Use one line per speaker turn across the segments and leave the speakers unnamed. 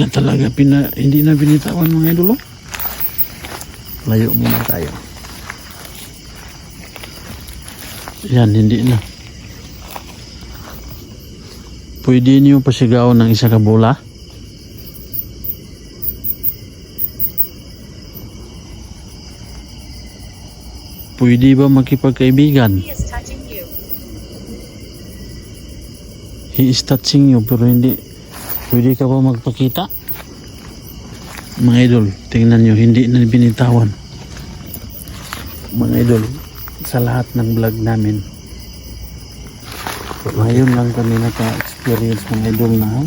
Na talaga hindi na binitawan mga idol. Oh. Layo muna tayo. Yan, hindi na. Pwede niyo pasigaw ng isa ka bola? Pwede ba makipagkaibigan? He is touching you, pero hindi. Pwede ka ba magpakita? Mga idol, tingnan nyo, hindi na binitawan. Mga idol, sa lahat ng vlog namin, ngayon lang kami naka-experience mga idol na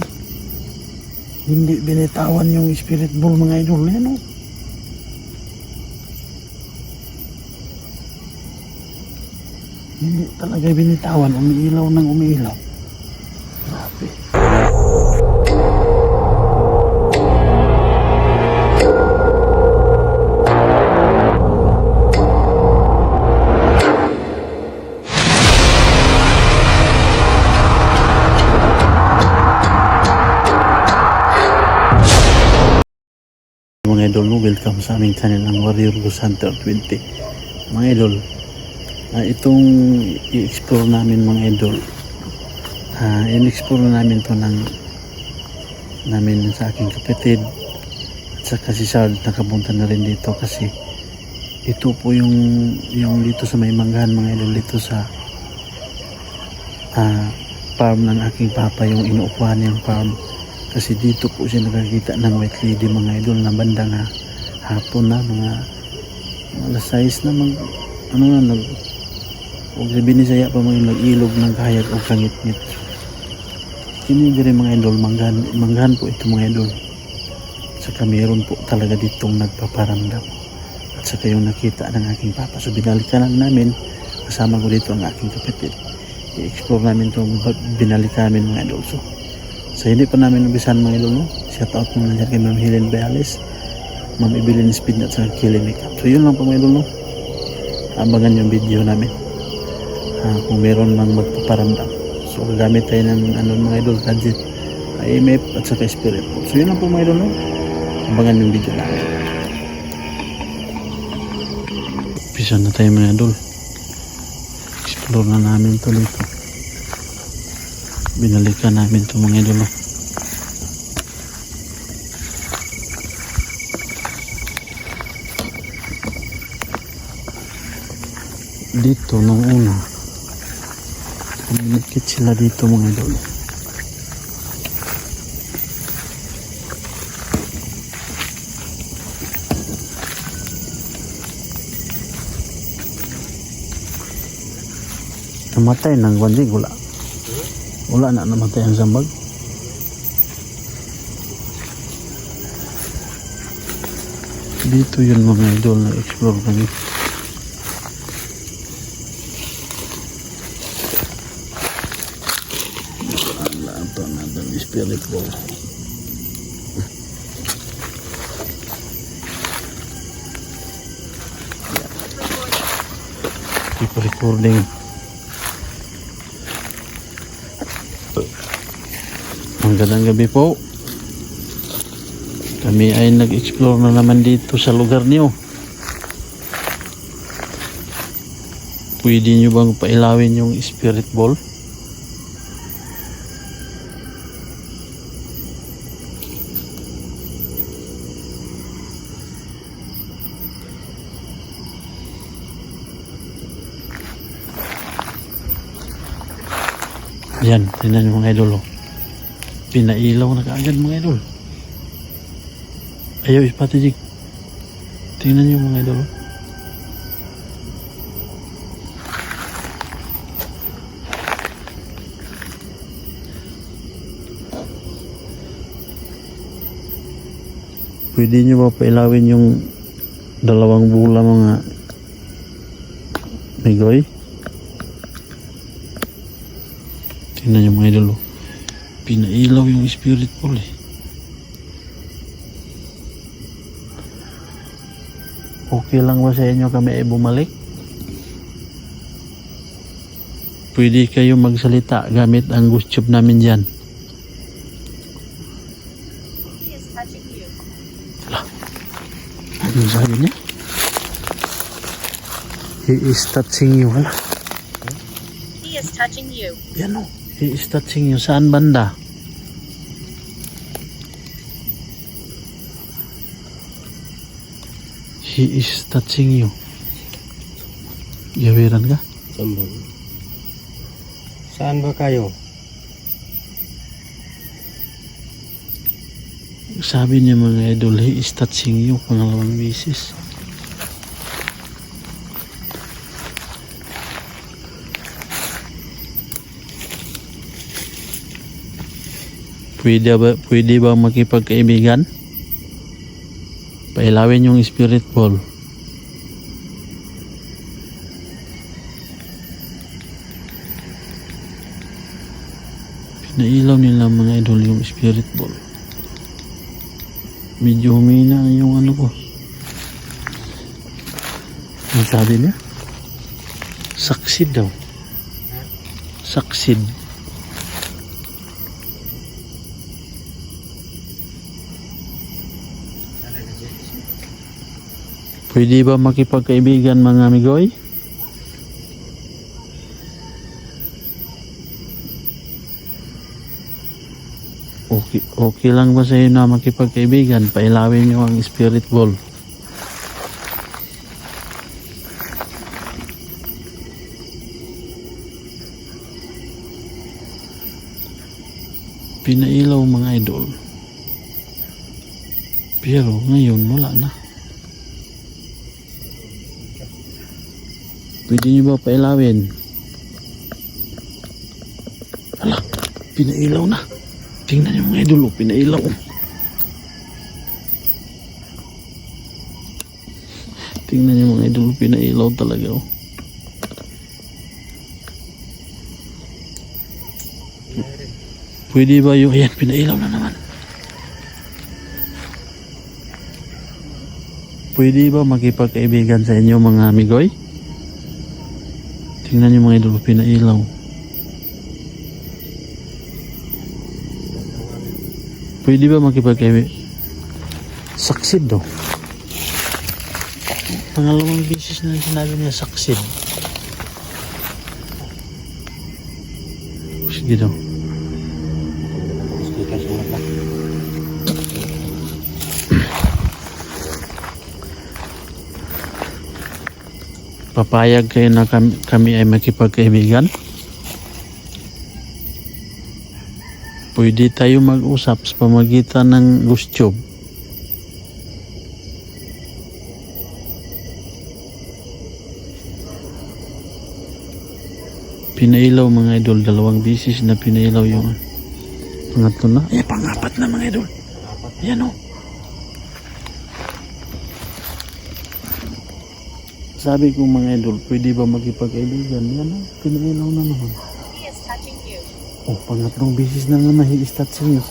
hindi binitawan yung spirit ball mga idol. Yan o. Hindi talaga binitawan, umiilaw ng umiilaw. Grabe. Mga idol, welcome sa aming channel ng Warrior Ghost Hunter 20. Mga idol, itong i-explore namin mga idol, in-explore namin to namin sa aking kapatid at saka si Sard nakapunta na rin dito kasi ito po yung dito sa may Manggahan mga idol, dito sa farm ng aking papa, yung inuupuan niyang farm. Kasi dito po siya nakakita ng white lady mga idol na bandang hapon na, mga alas 6 na huwag sabihin ni saya pa mga nag-ilog ng kahayag o kangit-ngit. Kinigiri mga idol, manggahan po ito mga idol. Saka meron po talaga ditong nagpaparamdam. At saka yung nakita ng aking papa. So binalikan namin, kasama ko dito ang aking kapatid. I-explore namin ito, binalikan namin mga idol. So hindi pa namin nabisan mga idol, no? Shout out muna dyan kay Ma'am Helen Bayales, Ma'am Evelyn Speed at sa Kili Makeup. So yun lang po mga idol, no? Abangan yung video namin kung meron mang magpaparamdam. So gagamit tayo ng mga idol, gadget, IMF at saka spirit. So yun lang po mga idol, no? Abangan yung video namin. Pisa na tayo mga idol. Explore na namin ito dito. Binalikan namin ito mga idol. Dito nung una kumikit sila dito mga idol. Namatay ng wandig, wala na namatay ang sambag. Dito yun mga idol na explore kami. Wala ito natin spirit ball. Keep recording. Magandang gabi po. Kami ay nag-explore na naman dito sa lugar niyo. Pwede nyo bang pailawin yung spirit ball? Yan, tingnan nyo mga idol. Pinailaw na kaagad mga idol. Ayaw ispatajig. Tingnan nyo mga idol. Pwede nyo ba pailawin yung dalawang bula mga migoy? Tingnan nyo mga idol. Pinailaw yung spirit ball eh. Okay lang ba sa inyo kami ay bumalik? Pwede kayo magsalita gamit ang ghost tube namin dyan.
touching you.
Ano sabi niya? He is touching you. Wala.
He is touching you.
Yan o. He is touching you. Saan banda? He is touching you. Gawiran ka?
Sambon. Saan ba kayo?
Sabi niya mga idol, he is touching you. Pangalawang bisis. Pwede ba makipagkaibigan? Pailawin yung spirit ball. Pinailaw nila mga idol yung spirit ball. Medyo humina na yung ano ko. Ang sabi niya? Succeed daw. Succeed. Pwede ba makipagkaibigan mga amigoy? Okay lang ba sa iyo na makipagkaibigan? Pailawin niyo ang spirit ball. Pinailaw mga idol. Pero ngayon wala na. Pwede niyo ba pailawin? Ala, pinailaw na. Tingnan niyo mga idol, pinailaw. Tingnan niyo mga idol, pinailaw talaga. Oh. Pwede ba yung, ayan, pinailaw na naman. Pwede ba makipagkaibigan sa inyo mga amigoy? Tingnan niyo mga idol, pinailaw. Pwede ba makipagkaibigan? Succeed daw. Pangalawang bisis na sinabi niya succeed. Sige daw.
Stikas mo na.
Papayag kayo na kami ay makipagkaibigan? Pwede tayo mag-usap sa pamagitan ng GhostTube. Pinailaw mga idol, dalawang bisis na pinailaw yung pangatlo na. Eh, pangapat na mga idol. Yan o. Sabi ko mga idol, pwede ba makipag-kaibigan? Yan o, pinailaw na naman.
He is touching you.
Oh, pangatlong bisis na naman, he is touching you.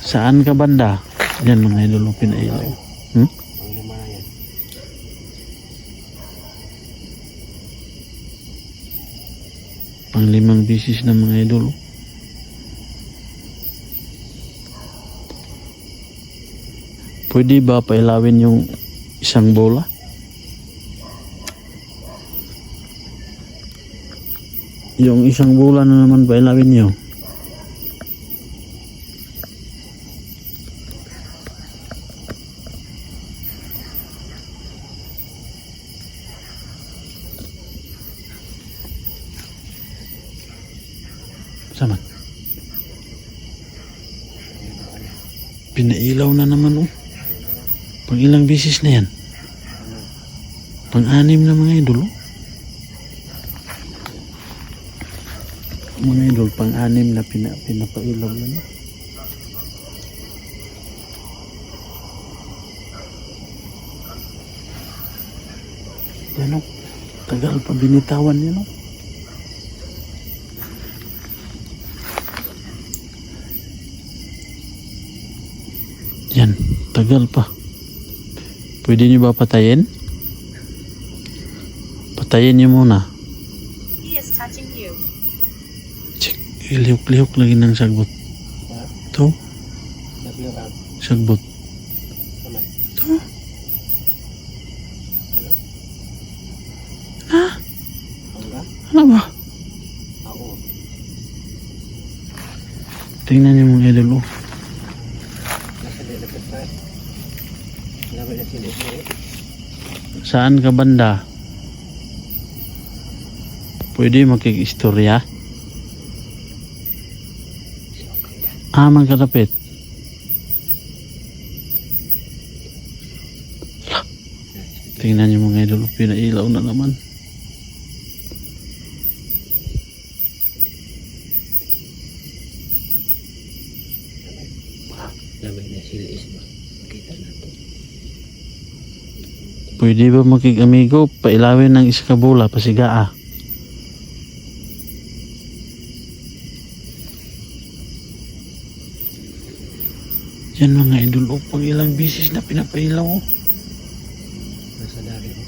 Saan ka banda? Yan mga idol, pinailaw. Hmm?
Panglima na yan.
Panglimang bisis na mga idol. Pwede ba pailawin yung isang bola? Yung isang bola na naman pailawin nyo. Sama. Pinailaw na naman oh. Pang ilang bisis na yan? Pang-anim na mga idol oh. Mga idol, pang-anim na pinapailaw yan oh. Yan oh. Tagal pa binitawan yan oh. Yan, tagal pa. Pwede nyo ba patayin? Patayin nyo muna.
He is touching you.
Check, ilihok-lihok lagi ng sagot. To,
Naglarag.
sagbot.
Naman.
To. Ha?
Ang ba?
Ano ba?
Ako.
Tingnan niyo mga idol, oh.
Nasa lilipad pa. Laban na sinisiri.
Saan ka banda? Pwede makikistorya? Magkatapit. Tingnan niyo mga idol, pinailaw na naman.
Laban na silis ba? Kita natin.
Pwede ba makig-amigo? Pailawin ng isa ka bola, pasigaa. Yan mga idol, oh, pag ilang bisis na pinapailaw, oh.
Nasa dari mo.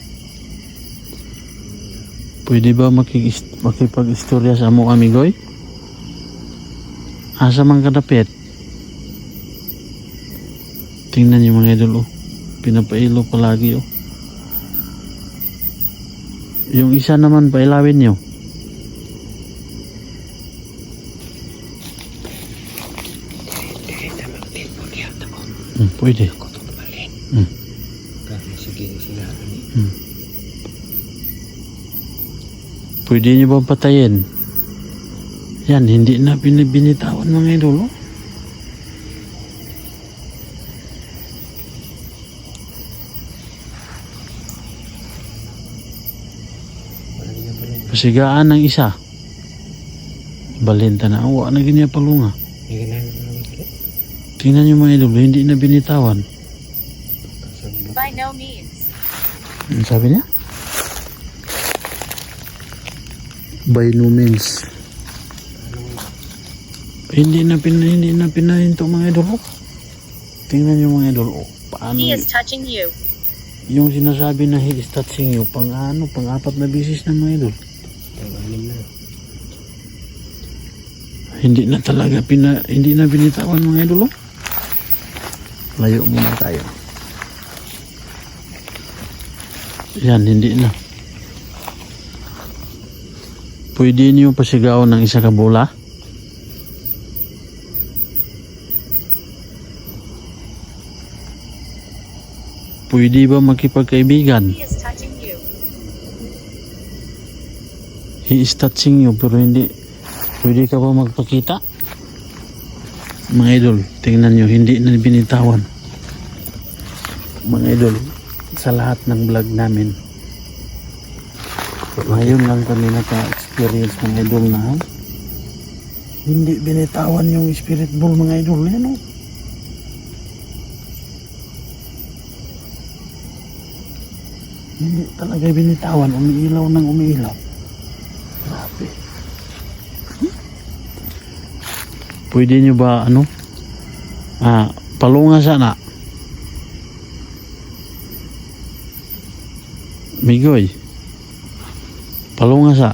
Pwede ba makipag-istorya sa mo amigoy? Asa man kadapit? Tingnan niyo mga idol, oh. Pinapailaw palagi, oh. Yung isa naman pailawin niyo.
Kita magtipon yata mo.
Pwede.
Ako ito balik.
Hmm.
Kami sige sila ni.
Pwede niyo ba patayin? Yan, hindi na binibinitawan mga idol, oh.
Wala niya pala.
Pasigaan ng isa. Balenta na, awa na ganyan palunga.
May ginagawa naman sila.
Tingnan niyo mga idol, hindi na binitawan.
Kasama.
By no means.
Ano sabi niya? By no means. Hindi na pinahinto mga idol, oh. Tingnan niyo mga idol, oh. Paano
He is touching you.
yung sinasabi na he is touching you, pang 4 na bisis na mga idol.
Pang-anim na.
Hindi na talaga hindi na binitawan mga idol, oh. Layo muna tayo. Yan, hindi na. Pwede niyo pasigaw ng isa ka bola? Pwede ba makipagkaibigan?
He is touching you.
He is touching you, pero hindi. Pwede ka ba magpakita? Mga idol, tingnan nyo, hindi na binitawan. Mga idol, sa lahat ng vlog namin, ngayon lang kami naka-experience mga idol na hindi binitawan yung spirit ball mga idol. Yan, oh. Hindi talaga binitawan, umiilaw ng umiilaw. Grabe. Pwede nyo ba palunga sana? Migoy. Palunga sa.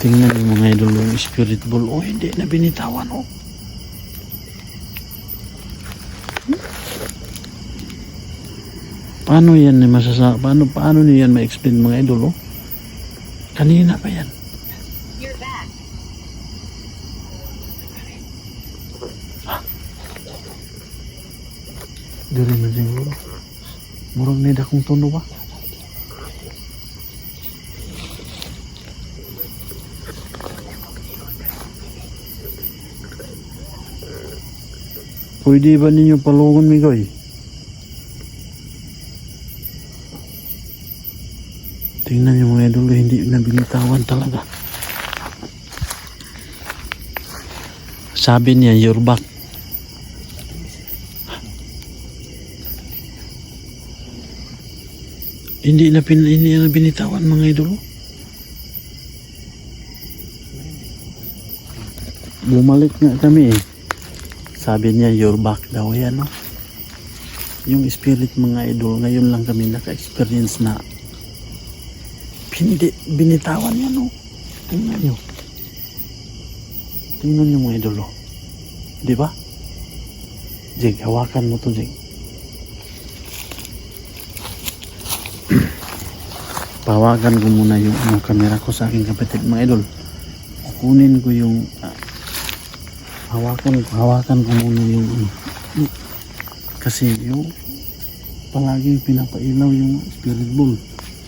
Tingnan yung mga idol yung spirit ball. Oh, hindi na binitawan, oh. Paano yan paano niyo yan ma-explain mga idol, oh? Kanina pa yan.
You're back.
Dili man siguro. Murag na dakong tono ba? Pwede ba ninyo palungon, Migoy? Tingnan niyo mga idol, hindi na binitawan talaga. Sabi niya, you're back. Hindi na binitawan mga idol. Bumalik nga kami, eh. Sabi niya, you're back daw. Yan, no? Yung spirit mga idol, ngayon lang kami naka-experience na hindi binitawan yan, no? Tingnan nyo. Tingnan niyo mga idol, oh. Di ba? Jig, hawakan mo to, Jig. Pahawakan ko muna yung camera ko sa aking kapatid, mga idol. Kunin ko yung hawakan ko muna yung kasi yung palaging pinapailaw yung spirit ball.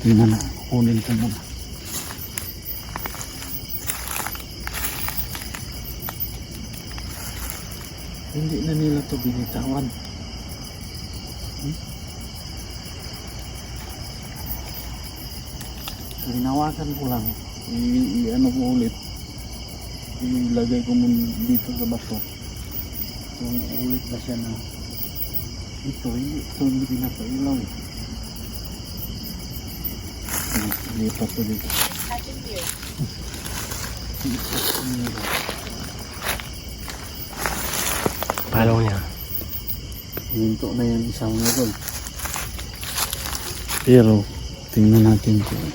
Tingnan na, kunin ko muna. Hindi na nila to binitawan. Hinawakan ko lang. I-ano ko ulit. Ilagay ko muna dito sa bato. Kung ulit ba siya na ito hindi pinapailaw. Lipat to dito.
It's touching you.
Palaw niya.
Hinto na yung isang meron. Pero tingnan natin kung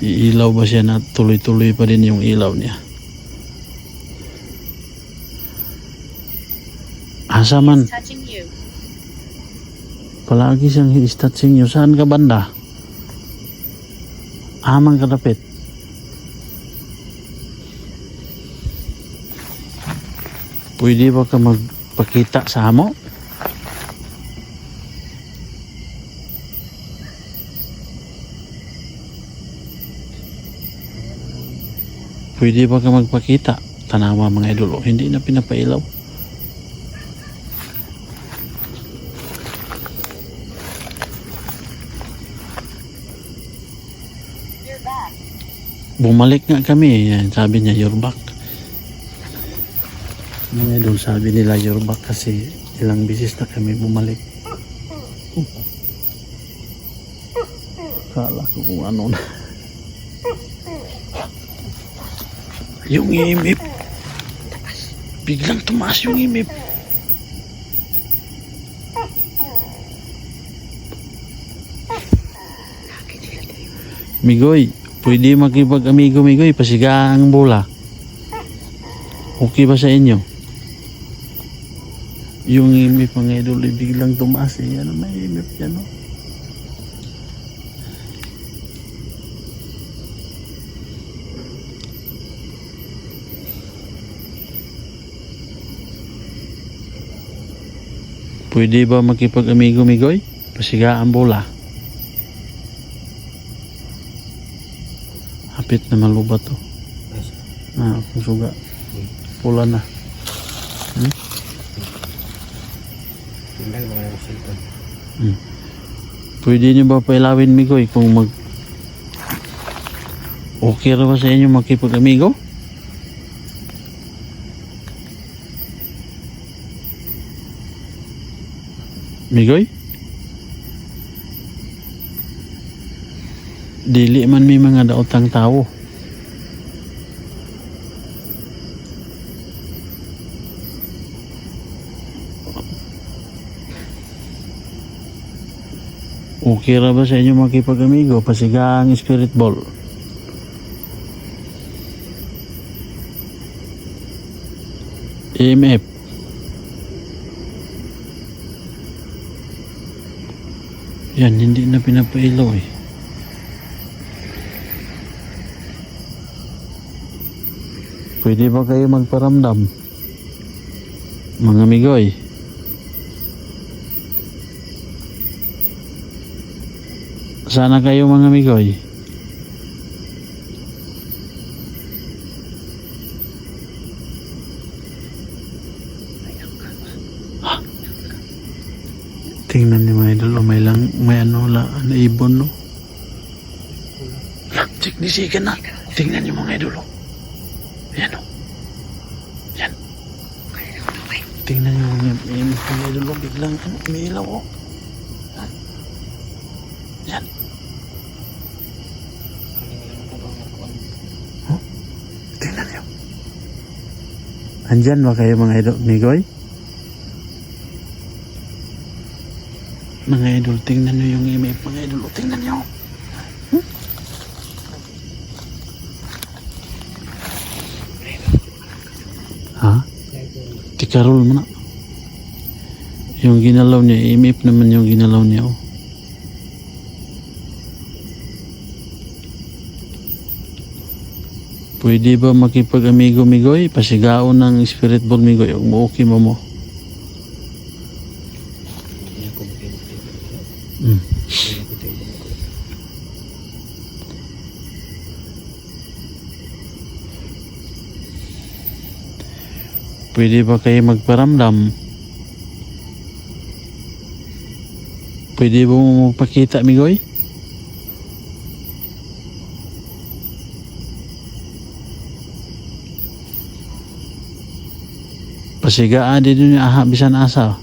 iilaw ba siya na tuloy-tuloy pa rin yung ilaw niya. Asa man,
It's touching you.
palagi siyang he is touching you. Saan ka banda? Amang kadapit. Pwede ba ka magpakita sa amo? Pwede ba ka magpakita? Tanawa mga idol, hindi na pinapailaw.
You're back.
Bumalik nga kami. Yan, sabi niya, you're back. Mga idol, sabi nila, you're back kasi ilang bisis na kami bumalik. Kala ko kung ano na. Yung imip. Biglang tumaas yung imip. Migoy, pwede makipag-amigo, Migoy. Pasiga ang bola. Okay ba sa inyo? Yung imip mga idol, biglang tumaas eh. Ano may imip yan, no? Pwede ba makipag-amigo, Migoy? Pasiga ang bola. Hapit na malubat to. Kung suga. Pula na.
Tingnan mga yung cellphone.
Pwede nyo ba pailawin, Migoy, kung okay ra ba sa inyo makipag-amigo? Migoy? Dili man may mga daotang tao. Okay ra ba sa inyo makipag-amigo? Pasiga ang spirit ball. EMF. Yan, hindi na pinapailaw eh. Pwede ba kayo magparamdam? Mga Migoy. Sana kayo mga Migoy. Tingnan niyo mga idol, may ano la, na ibon, no? Signisigan na. Tingnan niyo mga idol, yan, no? Yan. Tingnan niyo mga idol, biglang umiilaw, oh. Yan. Tingnan niyo. Andyan ba kayo mga idol, Migoy? Mga idol, tingnan nyo yung email. Mga idol, tingnan nyo. Ha?
Kaya ko,
Tikarol mo na. Yung ginalaw niya, imip naman yung ginalaw niya. Oh. Pwede ba makipag-amigo-migoy? Pasigaon ng spirit ball migoy. Huwag mo okay mo mo.
hindi ako makikita.
Mm.
Hindi ako tingin ko.
Pwede ba kayo magparamdam? Pwede ba mo magpakita, migoy? Pasigaan din yun, aha, bisan asa.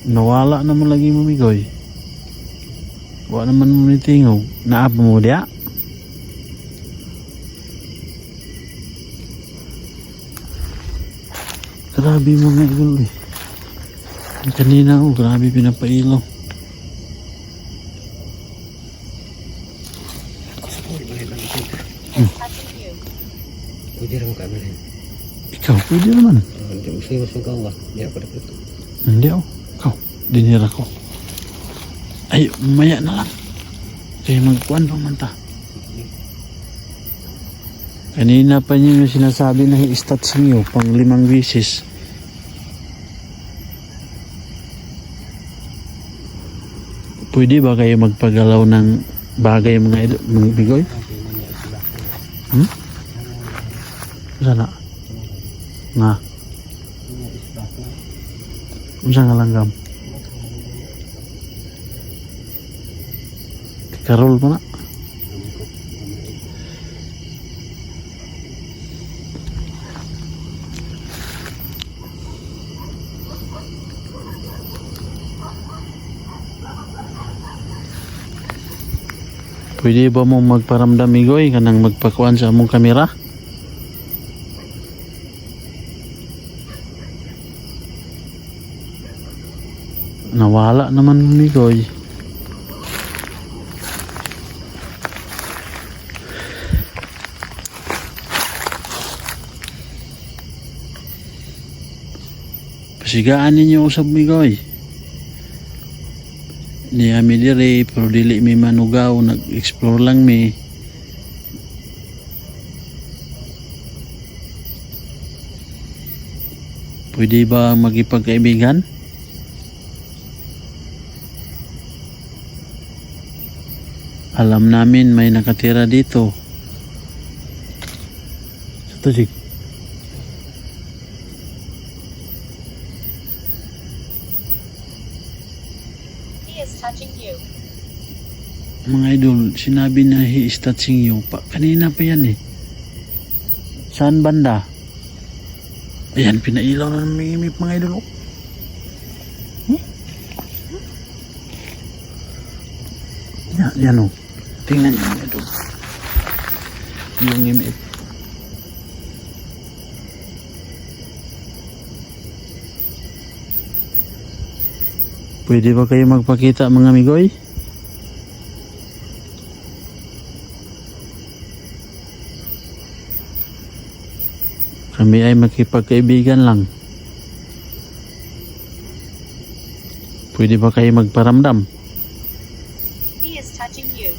Nawala naman lagi mo, migoy. Wala naman mo nitingog. Naapa mo diya? Grabe mga idol eh. Kanina oh, grabe pinapailaw.
Pwede ba lang ito?
Touching you.
Pwede rin kami rin.
Ikaw, pwede naman.
Hindi mo siya masagawa. Hindi ako dapat ito.
Hindi ako. Ikaw, dinira ko. Ay, maya na lang. Kaya magkuhan pa man ta. Kanina pa niyo yung sinasabi na i-stat sa inyo pang 5 beses. Pwede ba kayo magpagalaw ng bagay mga bigoy? Hmm? Sana? Nga. Unsa nga langgam? Karol mo na. Pwede ba mo magparamdam, migoy, kanang magpakuan sa among kamera? Nawala naman, migoy. Pasigaan ninyo usab, migoy. Niya mi dire pero dili mi manugaw, nag-explore lang mi. Pwede ba magipagkaibigan? Alam namin may nakatira dito. Ito si
He is touching you.
mga idol, sinabi na he is touching you. Kanina pa yan eh. Saan banda? Ayan, pinailaw na ng mimip mga idol. Oh. Yan oh. Tingnan niyo mga idol. Yung mimip. Pwede ba kayo magpakita mga migoy? Kami ay makipagkaibigan lang. Pwede ba kayo magparamdam?
He is touching you.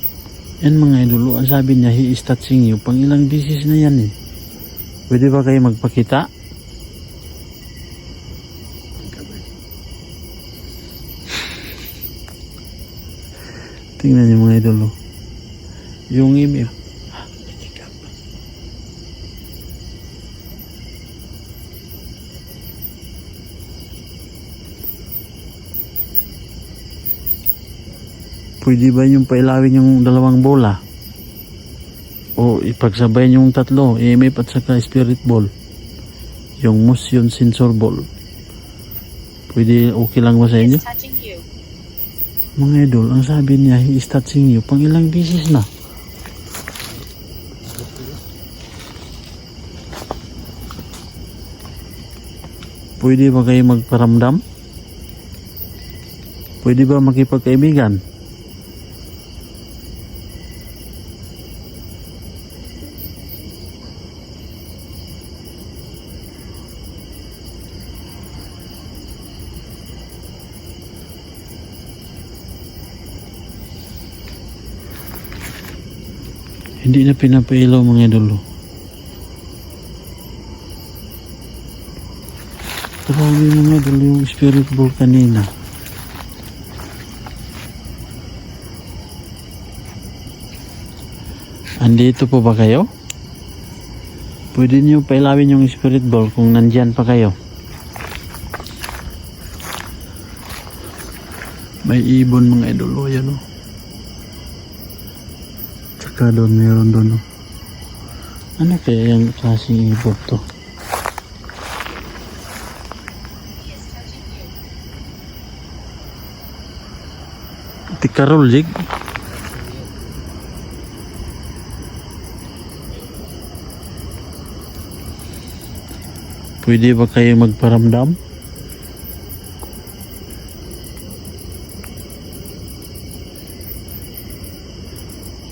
Yan mga idolo, ang sabi niya, he is touching you. Pang ilang beses na yan eh. Pwede ba kayo magpakita? Tingnan niyo mga idolo. Yung email. Pwede ba yung pailawin yung dalawang bola? O ipagsabay yung tatlo, EMF at saka spirit ball. Yung motion sensor ball. Pwede okay lang ba sa
He
inyo?
is touching you.
Mga idol, ang sabi niya, he is touching you. Pang ilang beses na. Pwede ba kayo magparamdam? Pwede ba makipagkaibigan? Hindi na pinapailaw mga idolo. Grabe mga idolo yung spirit ball kanina. Andito po ba kayo? Pwede niyo pailawin yung spirit ball kung nandyan pa kayo. May ibon mga idolo, yan o. Tsaka doon, meron doon o. Ano kaya yung klaseng ibon to?
He is touching you.
Tikarol, Jig. Pwede ba kayo magparamdam?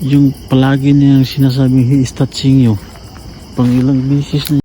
Yung palagi niyang sinasabing he is touching you. Pang ilang beses na